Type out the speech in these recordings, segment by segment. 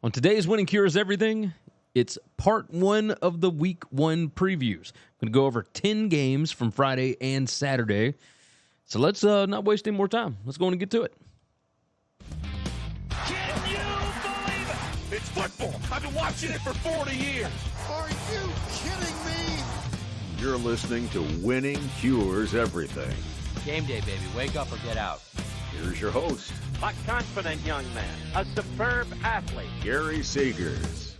On today's Winning Cures Everything, it's part one of the week one previews. I'm going to go over 10 games from Friday and Saturday. So let's not waste any more time. Let's go on and get to it. Can you believe it? It's football. I've been watching it for 40 years. Are you kidding me? You're listening to Winning Cures Everything. Game day, baby. Wake up or get out. Here's your host, A confident young man, a superb athlete. Gary Seegers.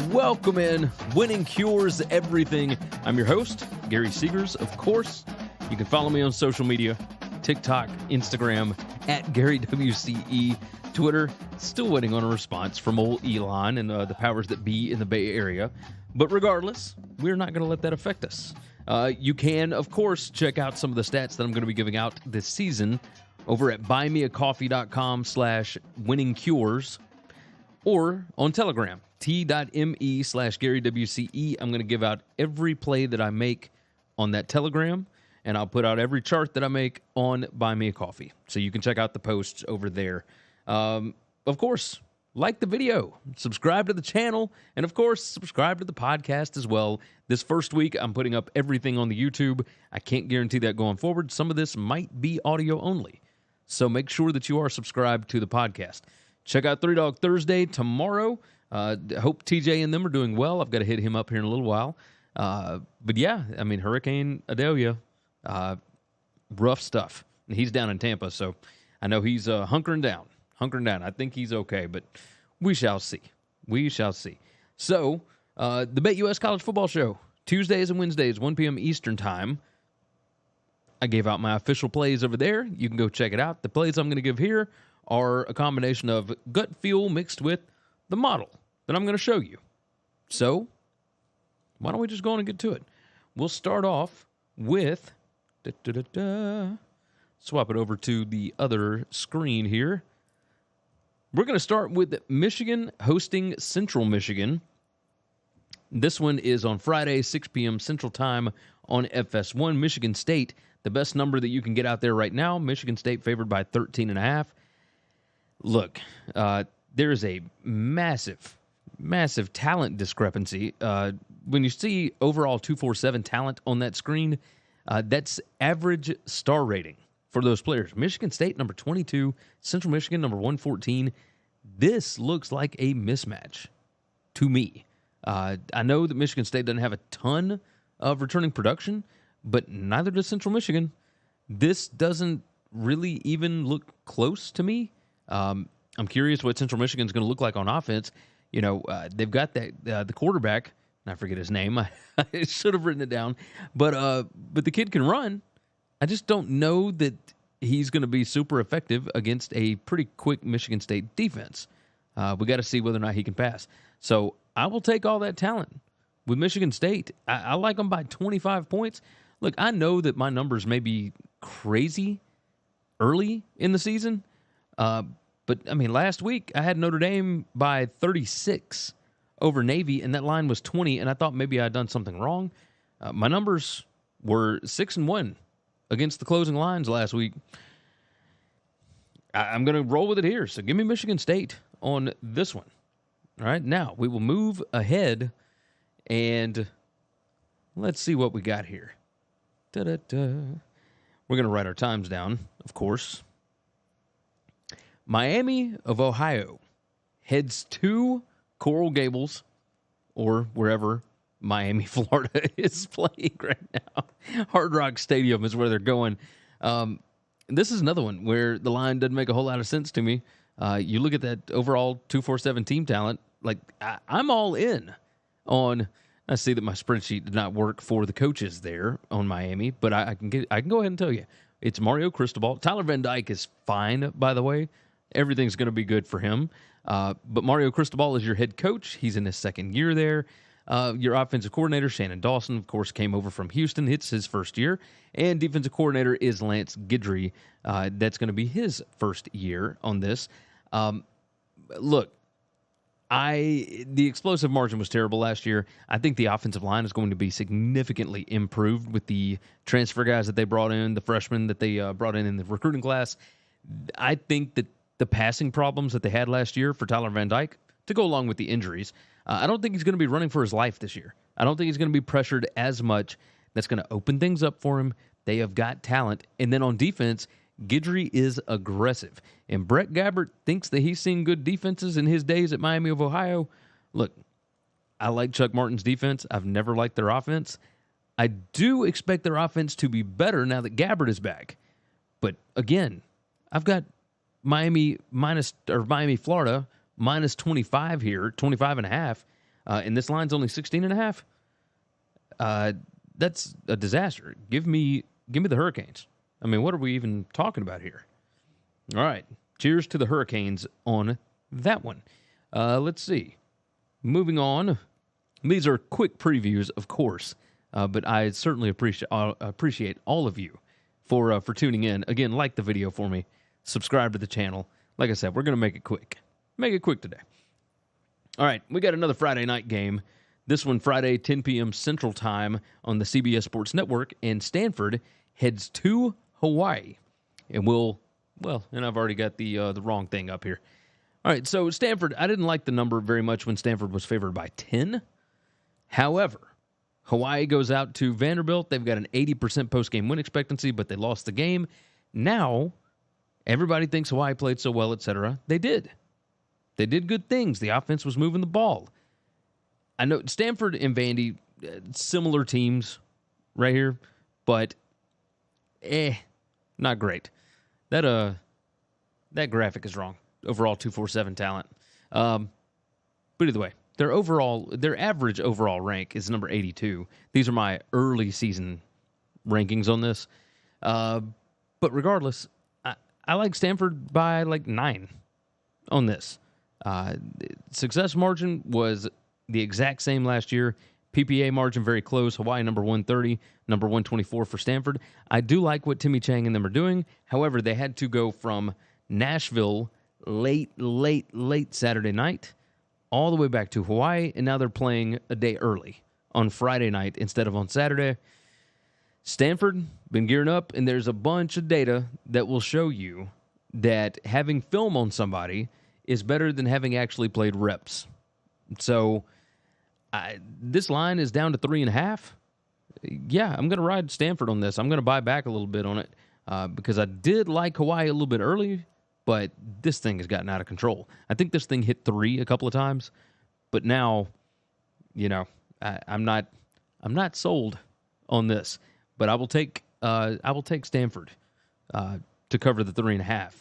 Welcome in. Winning Cures Everything. I'm your host, Gary Seegers. Of course, you can follow me on social media, TikTok, Instagram, at GaryWCE, Twitter. Still waiting on a response from old Elon and the powers that be in the Bay Area. But regardless, we're not going to let that affect us. You can, of course, check out some of the stats that I'm going to be giving out this season over at buymeacoffee.com/winningcures or on Telegram, t.me/GaryWCE. I'm going to give out every play that I make on that Telegram, and I'll put out every chart that I make on Buy Me a Coffee. So you can check out the posts over there. Of course, like the video, subscribe to the channel, and of course, subscribe to the podcast as well. This first week, I'm putting up everything on the YouTube. I can't guarantee that going forward. Some of this might be audio only. So make sure that you are subscribed to the podcast. Check out 3 Dog Thursday tomorrow. Hope TJ and them are doing well. I've got to hit him up here in a little while. But yeah, I mean, Hurricane Idalia, rough stuff. And he's down in Tampa, so I know he's hunkering down. I think he's okay, but we shall see. So, the BetUS College Football Show, Tuesdays and Wednesdays, 1 p.m. Eastern Time. I gave out my official plays over there. You can go check it out. The plays I'm going to give here are a combination of gut feel mixed with the model that I'm going to show you. So, why don't we just go on and get to it? We'll start off with... Swap it over to the other screen here. We're going to start with Michigan hosting Central Michigan. This one is on Friday, 6 p.m. Central Time on FS1. Michigan State, the best number that you can get out there right now. Michigan State favored by 13.5. Look, there is a massive talent discrepancy. When you see overall 247 talent on that screen, that's average star rating for those players. Michigan State, number 22. Central Michigan, number 114. This looks like a mismatch to me. I know that Michigan State doesn't have a ton of returning production, but neither does Central Michigan. This doesn't really even look close to me. I'm curious what Central Michigan is going to look like on offense. You know, they've got that the quarterback, and I forget his name. I should have written it down. But the kid can run. I just don't know that he's going to be super effective against a pretty quick Michigan State defense. We got to see whether or not he can pass. So I will take all that talent with Michigan State. I like them by 25 points. Look, I know that my numbers may be crazy early in the season, but, I mean, last week I had Notre Dame by 36 over Navy, and that line was 20, and I thought maybe I'd done something wrong. My numbers were 6-1 against the closing lines last week. I'm going to roll with it here. So give me Michigan State on this one. All right, now we will move ahead, and let's see what we got here. We're going to write our times down, of course. Miami of Ohio heads to Coral Gables, or wherever Miami, Florida is playing right now. Hard Rock Stadium is where they're going. This is another one where the line doesn't make a whole lot of sense to me. You look at that overall 247 team talent, like I'm all in on. I see that my spreadsheet did not work for the coaches there on Miami, but I can go ahead and tell you it's Mario Cristobal. Tyler Van Dyke is fine, by the way. Everything's going to be good for him. But Mario Cristobal is your head coach. He's in his second year there. Your offensive coordinator, Shannon Dawson, of course, came over from Houston. It's his first year. And defensive coordinator is Lance Guidry. That's going to be his first year on this. Look, the explosive margin was terrible last year. I think the offensive line is going to be significantly improved with the transfer guys that they brought in, the freshmen that they brought in the recruiting class. I think that the passing problems that they had last year for Tyler Van Dyke to go along with the injuries. I don't think he's going to be running for his life this year. I don't think he's going to be pressured as much. That's going to open things up for him. They have got talent. And then on defense, Guidry is aggressive. And Brett Gabbert thinks that he's seen good defenses in his days at Miami of Ohio. Look, I like Chuck Martin's defense. I've never liked their offense. I do expect their offense to be better now that Gabbert is back. But again, I've got Miami, Florida, minus 25 here, 25.5. And this line's only 16.5. That's a disaster. Give me the Hurricanes. I mean, what are we even talking about here? All right. Cheers to the Hurricanes on that one. Let's see. Moving on. These are quick previews, of course, but I certainly appreciate all of you for tuning in. Again, like the video for me. Subscribe to the channel. Like I said, we're going to make it quick. Make it quick today. All right. We got another Friday night game. This one Friday, 10 p.m. Central Time on the CBS Sports Network, and Stanford heads to Hawaii. And and I've already got the wrong thing up here. All right, so Stanford, I didn't like the number very much when Stanford was favored by 10. However, Hawaii goes out to Vanderbilt. They've got an 80% post-game win expectancy, but they lost the game. Now, everybody thinks Hawaii played so well, etc. They did. They did good things. The offense was moving the ball. I know Stanford and Vandy, similar teams right here, but not great. That graphic is wrong. Overall 247 talent. But either way, their average overall rank is number 82. These are my early season rankings on this. But regardless, I like Stanford by like 9 on this. Success margin was the exact same last year. PPA margin very close. Hawaii number 130, number 124 for Stanford. I do like what Timmy Chang and them are doing. However, they had to go from Nashville late Saturday night all the way back to Hawaii, and now they're playing a day early on Friday night instead of on Saturday. Stanford been gearing up, and there's a bunch of data that will show you that having film on somebody is better than having actually played reps. So this line is down to 3.5. Yeah, I'm going to ride Stanford on this. I'm going to buy back a little bit on it because I did like Hawaii a little bit early, but this thing has gotten out of control. I think this thing hit 3 a couple of times, but now, I'm not sold on this. But I will take Stanford to cover the 3.5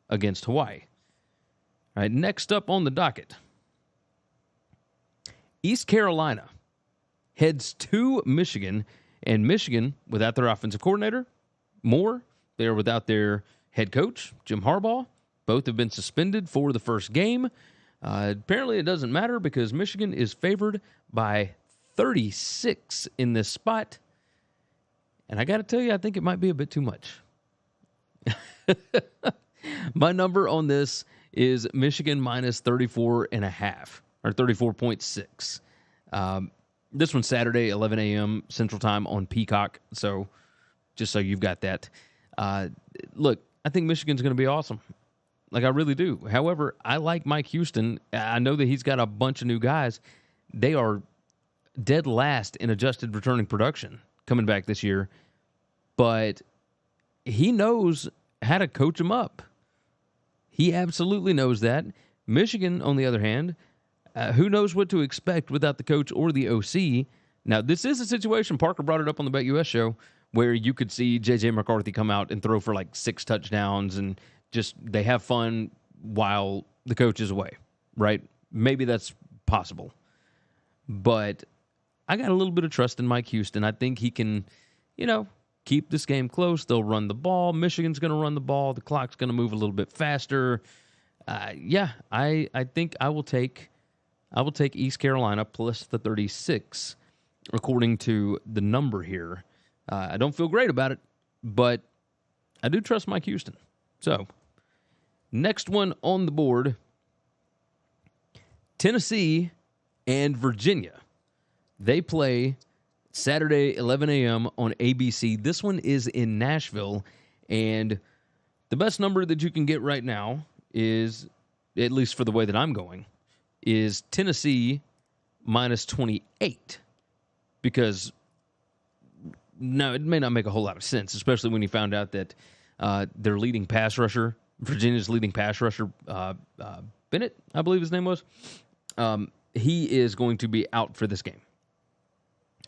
against Hawaii. All right, next up on the docket, East Carolina heads to Michigan, and Michigan, without their offensive coordinator, they are without their head coach, Jim Harbaugh. Both have been suspended for the first game. Apparently, it doesn't matter because Michigan is favored by 36 in this spot. And I got to tell you, I think it might be a bit too much. My number on this is Michigan minus 34.5 or 34.6. This one's Saturday, 11 a.m. Central Time on Peacock. So just so you've got that. Look, I think Michigan's going to be awesome. Like, I really do. However, I like Mike Houston. I know that he's got a bunch of new guys. They are dead last in adjusted returning production coming back this year. But he knows how to coach them up. He absolutely knows that. Michigan, on the other hand, who knows what to expect without the coach or the OC. Now, this is a situation, Parker brought it up on the BetUS show, where you could see J.J. McCarthy come out and throw for like 6 touchdowns and just they have fun while the coach is away, right? Maybe that's possible. But I got a little bit of trust in Mike Houston. I think he can, keep this game close. They'll run the ball. Michigan's going to run the ball. The clock's going to move a little bit faster. I think I will take East Carolina plus the 36, according to the number here. I don't feel great about it, but I do trust Mike Houston. So, next one on the board, Tennessee and Virginia. They play Saturday, 11 a.m. on ABC. This one is in Nashville, and the best number that you can get right now is, at least for the way that I'm going, is Tennessee minus 28. Because, no, it may not make a whole lot of sense, especially when you found out that their leading pass rusher, Virginia's leading pass rusher, Bennett, I believe his name was, he is going to be out for this game.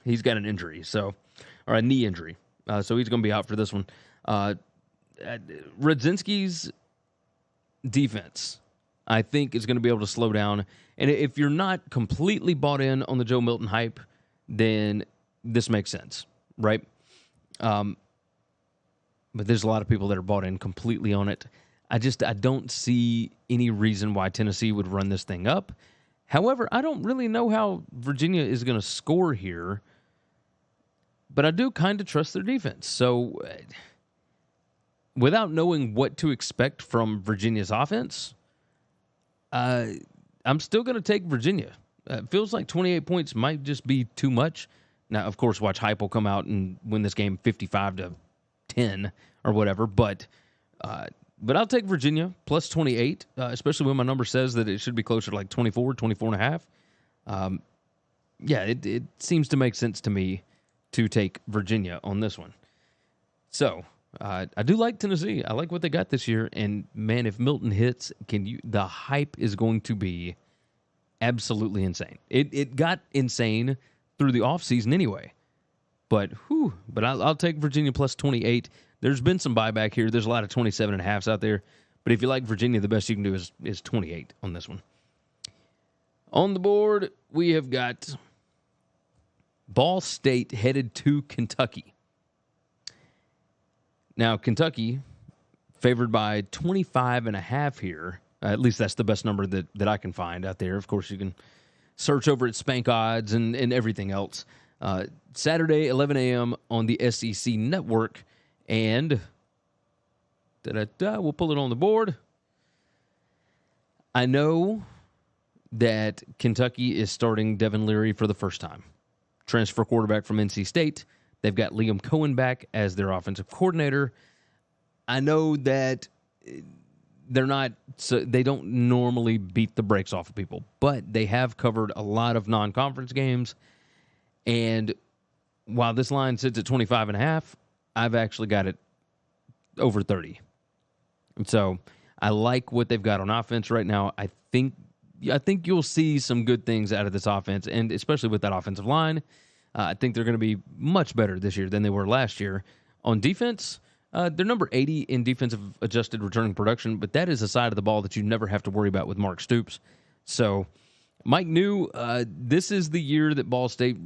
He's got an injury, or a knee injury. So he's going to be out for this one. Radzinski's defense, I think, is going to be able to slow down. And if you're not completely bought in on the Joe Milton hype, then this makes sense, right? But there's a lot of people that are bought in completely on it. I don't see any reason why Tennessee would run this thing up. However, I don't really know how Virginia is going to score here, but I do kind of trust their defense. So without knowing what to expect from Virginia's offense, I'm still going to take Virginia. It feels like 28 points might just be too much. Now, of course, watch Hype will come out and win this game 55-10 or whatever, but I'll take Virginia plus 28, especially when my number says that it should be closer to like 24 and a half. It seems to make sense to me to take Virginia on this one. So I do like Tennessee. I like what they got this year. And man, if Milton hits, the hype is going to be absolutely insane. It got insane through the offseason anyway. But I'll take Virginia plus 28. There's been some buyback here. There's a lot of 27.5s out there. But if you like Virginia, the best you can do is 28 on this one. On the board, we have got Ball State headed to Kentucky. Now, Kentucky favored by 25.5 here. At least that's the best number that I can find out there. Of course, you can search over at Spank Odds and everything else. Saturday, 11 a.m. on the SEC Network. And we'll pull it on the board. I know that Kentucky is starting Devin Leary for the first time. Transfer quarterback from NC State. They've got Liam Cohen back as their offensive coordinator. I know that they don't normally beat the brakes off of people, but they have covered a lot of non-conference games. And while this line sits at 25.5, I've actually got it over 30. And so I like what they've got on offense right now. I think you'll see some good things out of this offense, and especially with that offensive line. I think they're going to be much better this year than they were last year. On defense, they're number 80 in defensive adjusted returning production, but that is a side of the ball that you never have to worry about with Mark Stoops. So Mike knew this is the year that Ball State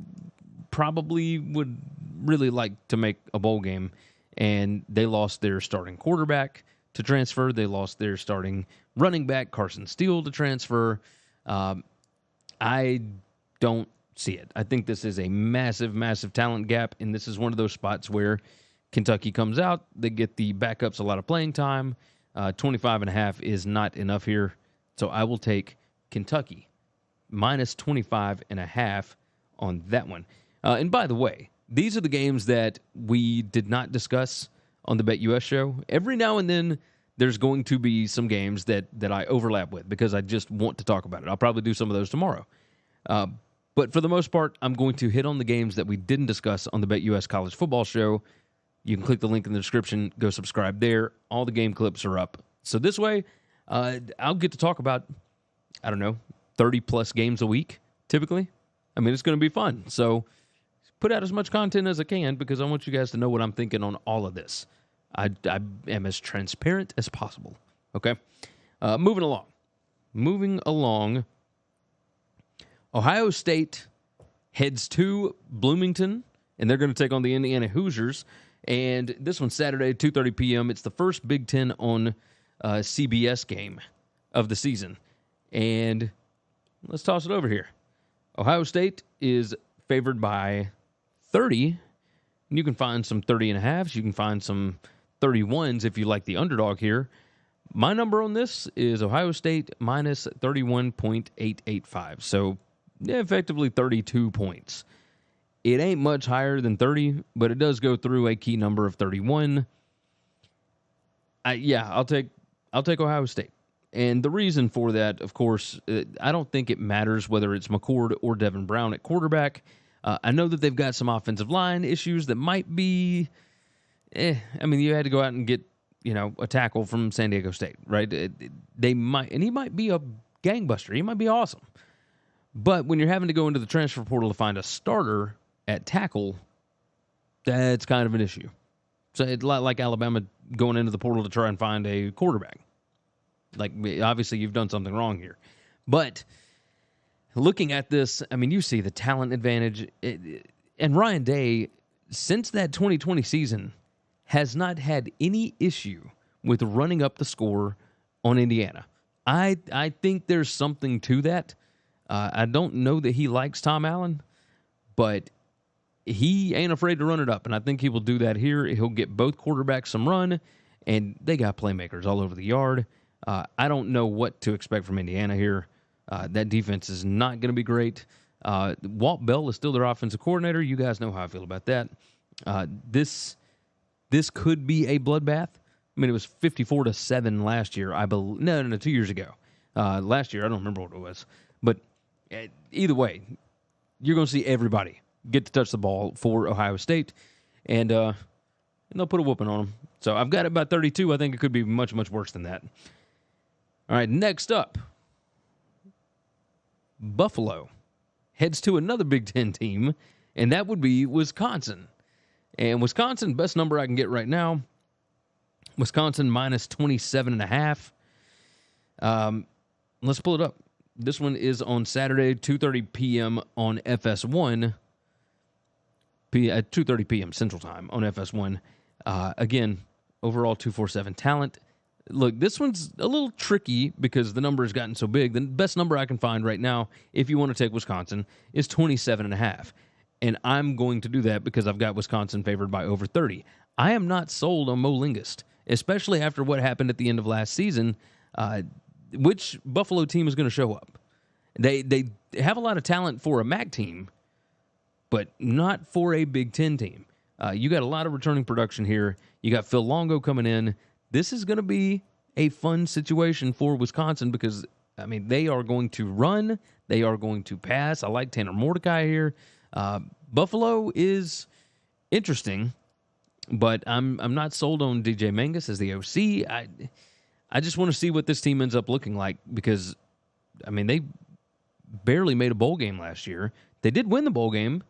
probably would really like to make a bowl game, and they lost their starting quarterback to transfer. They lost their starting running back, Carson Steele, to transfer. I don't see it. I think this is a massive, massive talent gap, and this is one of those spots where Kentucky comes out. They get the backups a lot of playing time. 25.5 is not enough here, so I will take Kentucky minus 25.5 on that one. And by the way, these are the games that we did not discuss on the BetUS show. Every now and then, there's going to be some games that I overlap with because I just want to talk about it. I'll probably do some of those tomorrow. But for the most part, I'm going to hit on the games that we didn't discuss on the BetUS College Football Show. You can click the link in the description, go subscribe there. All the game clips are up. So this way, I'll get to talk about, 30-plus games a week, typically. I mean, it's going to be fun. So put out as much content as I can because I want you guys to know what I'm thinking on all of this. I am as transparent as possible. Okay? Moving along. Ohio State heads to Bloomington, and they're going to take on the Indiana Hoosiers. And this one's Saturday, 2:30 p.m. It's the first Big Ten on CBS game of the season. And let's toss it over here. Ohio State is favored by 30. And you can find some 30.5s. You can find some 31s if you like the underdog here. My number on this is Ohio State minus 31.885. So effectively 32 points. It ain't much higher than 30, but it does go through a key number of 31. I'll take Ohio State. And the reason for that, of course, I don't think it matters whether it's McCord or Devin Brown at quarterback. I know that they've got some offensive line issues that might be, I mean, you had to go out and get, a tackle from San Diego State, right? They might, and he might be a gangbuster. He might be awesome. But when you're having to go into the transfer portal to find a starter at tackle, that's kind of an issue. So it's like Alabama going into the portal to try and find a quarterback. Like, obviously, you've done something wrong here. But looking at this, I mean, you see the talent advantage. And Ryan Day, since that 2020 season, has not had any issue with running up the score on Indiana. I think there's something to that. I don't know that he likes Tom Allen, but he ain't afraid to run it up, and I think he will do that here. He'll get both quarterbacks some run, and they got playmakers all over the yard. I don't know what to expect from Indiana here. That defense is not going to be great. Walt Bell is still their offensive coordinator. You guys know how I feel about that. This could be a bloodbath. I mean, it was 54-7 last year. I believe. No, 2 years ago. Last year, I don't remember what it was. But either way, you're going to see everybody get to touch the ball for Ohio State, and they'll put a whooping on them. So I've got it about 32. I think it could be much, much worse than that. All right, next up, Buffalo heads to another Big Ten team, and that would be Wisconsin. And Wisconsin, best number I can get right now, Wisconsin minus 27.5. Let's pull it up. This one is on Saturday, 2:30 p.m. on FS1. At 2:30 p.m. Central Time on FS1. Again, overall 247 talent. Look, this one's a little tricky because the number has gotten so big. The best number I can find right now, if you want to take Wisconsin, is 27.5. And I'm going to do that because I've got Wisconsin favored by over 30. I am not sold on Mo Lingus, especially after what happened at the end of last season. Which Buffalo team is going to show up? They have a lot of talent for a MAC team, but not for a Big Ten team. You got a lot of returning production here. You got Phil Longo coming in. This is going to be a fun situation for Wisconsin because, I mean, they are going to run. They are going to pass. I like Tanner Mordecai here. Buffalo is interesting, but I'm not sold on DJ Mangus as the OC. I just want to see what this team ends up looking like because, I mean, they barely made a bowl game last year. They did win the bowl game.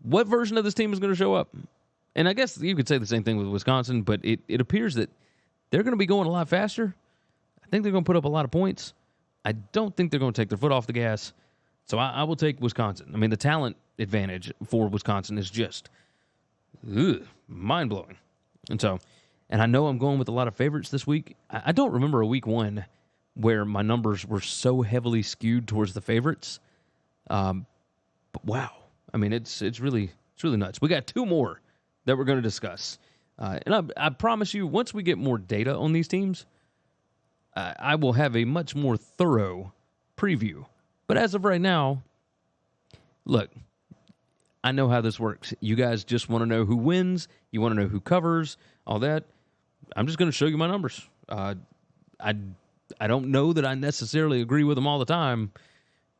What version of this team is going to show up? And I guess you could say the same thing with Wisconsin, but it appears that they're going to be going a lot faster. I think they're going to put up a lot of points. I don't think they're going to take their foot off the gas. So I will take Wisconsin. I mean, the talent advantage for Wisconsin is just mind-blowing. And I know I'm going with a lot of favorites this week. I don't remember a week one where my numbers were so heavily skewed towards the favorites. But wow. I mean, it's really nuts. We got two more that we're going to discuss. And I promise you, once we get more data on these teams, I will have a much more thorough preview. But as of right now, look, I know how this works. You guys just want to know who wins. You want to know who covers, all that. I'm just going to show you my numbers. I don't know that I necessarily agree with them all the time,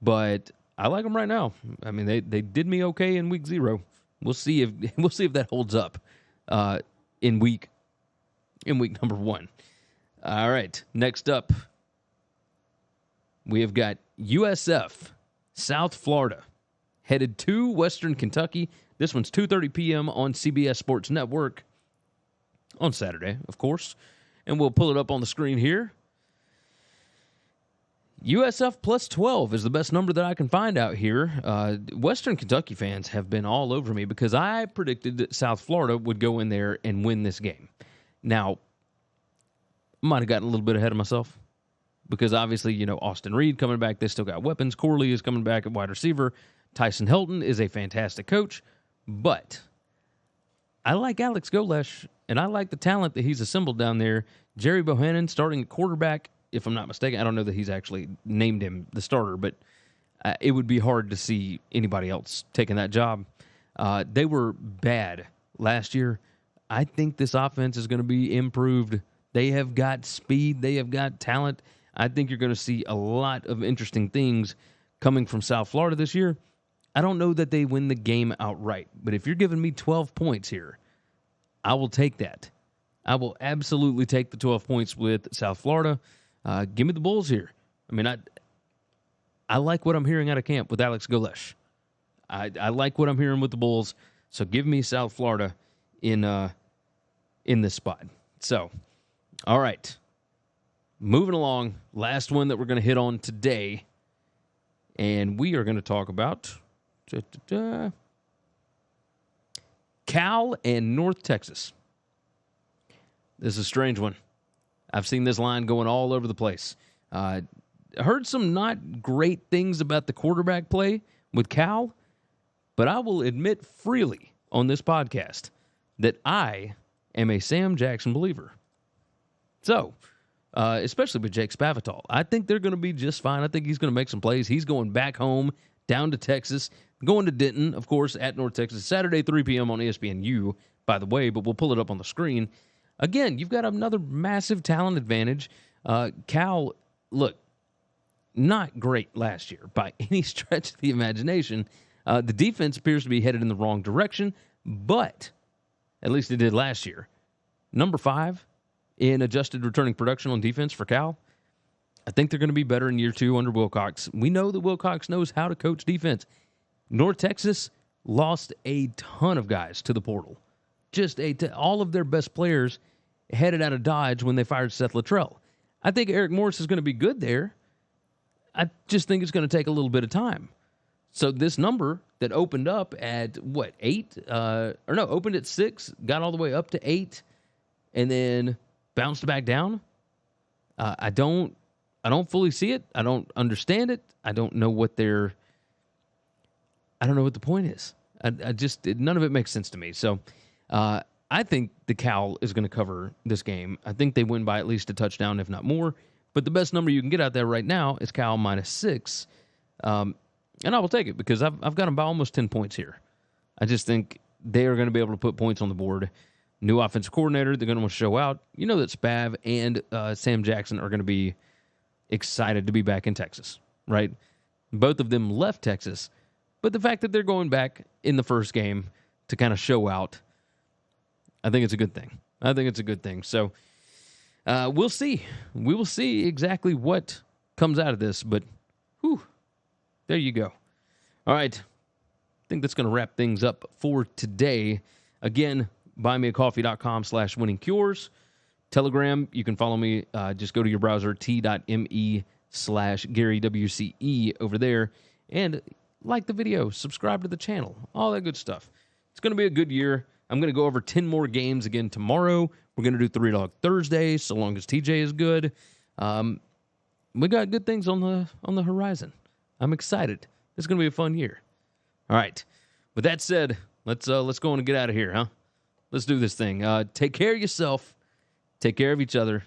but I like them right now. I mean, they did me okay in week 0. We'll see if that holds up in week number 1. All right, next up, we have got USF, South Florida, headed to Western Kentucky. This one's 2:30 p.m. on CBS Sports Network on Saturday, of course. And we'll pull it up on the screen here. USF plus 12 is the best number that I can find out here. Western Kentucky fans have been all over me because I predicted that South Florida would go in there and win this game. Now, might have gotten a little bit ahead of myself because obviously, Austin Reed coming back. They still got weapons. Corley is coming back at wide receiver. Tyson Helton is a fantastic coach. But I like Alex Golesh, and I like the talent that he's assembled down there. Jerry Bohannon starting at quarterback, if I'm not mistaken. I don't know that he's actually named him the starter, but it would be hard to see anybody else taking that job. They were bad last year. I think this offense is going to be improved. They have got speed. They have got talent. I think you're going to see a lot of interesting things coming from South Florida this year. I don't know that they win the game outright, but if you're giving me 12 points here, I will take that. I will absolutely take the 12 points with South Florida. Give me the Bulls here. I mean, I like what I'm hearing out of camp with Alex Golesh. I like what I'm hearing with the Bulls, so give me South Florida in this spot. So, all right. Moving along, last one that we're going to hit on today, and we are going to talk about Cal and North Texas. This is a strange one. I've seen this line going all over the place. Heard some not great things about the quarterback play with Cal, but I will admit freely on this podcast that I am a Sam Jackson believer. So, especially with Jake Spavital, I think they're going to be just fine. I think he's going to make some plays. He's going back home, down to Texas, going to Denton, of course, at North Texas, Saturday, 3 p.m. on ESPNU, by the way, but we'll pull it up on the screen. Again, you've got another massive talent advantage. Cal, look, not great last year by any stretch of the imagination. The defense appears to be headed in the wrong direction, but at least it did last year. Number 5 in adjusted returning production on defense for Cal. I think they're going to be better in year 2 under Wilcox. We know that Wilcox knows how to coach defense. North Texas lost a ton of guys to the portal. Just all of their best players headed out of Dodge when they fired Seth Luttrell. I think Eric Morris is going to be good there. I just think it's going to take a little bit of time. So this number that opened up at, 8? Opened at 6, got all the way up to 8, and then bounced back down. I don't fully see it. I don't understand it. I don't know what the point is. None of it makes sense to me. So I think the Cal is going to cover this game. I think they win by at least a touchdown, if not more. But the best number you can get out there right now is Cal -6. And I will take it because I've got them by almost 10 points here. I just think they are going to be able to put points on the board. New offensive coordinator, they're going to want to show out. You know that Spav and Sam Jackson are going to be excited to be back in Texas, right? Both of them left Texas. But the fact that they're going back in the first game to kind of show out, I think it's a good thing. So we'll see. We will see exactly what comes out of this. But, there you go. All right. I think that's going to wrap things up for today. Again, buymeacoffee.com/winningcures. Telegram, you can follow me. Just go to your browser, t.me/GaryWCE over there. And like the video, subscribe to the channel, all that good stuff. It's going to be a good year. I'm going to go over 10 more games again tomorrow. We're going to do 3 Dog Thursday, so long as TJ is good. We got good things on the horizon. I'm excited. It's going to be a fun year. All right. With that said, let's go on and get out of here, huh? Let's do this thing. Take care of yourself. Take care of each other.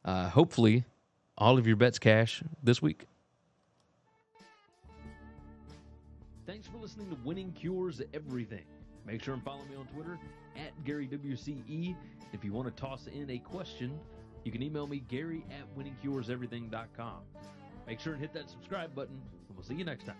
Hopefully, all of your bets cash this week. Thanks for listening to Winning Cures Everything. Make sure and follow me on Twitter @GaryWCE. If you want to toss in a question, you can email me, Gary@winningcureseverything.com. Make sure and hit that subscribe button, and we'll see you next time.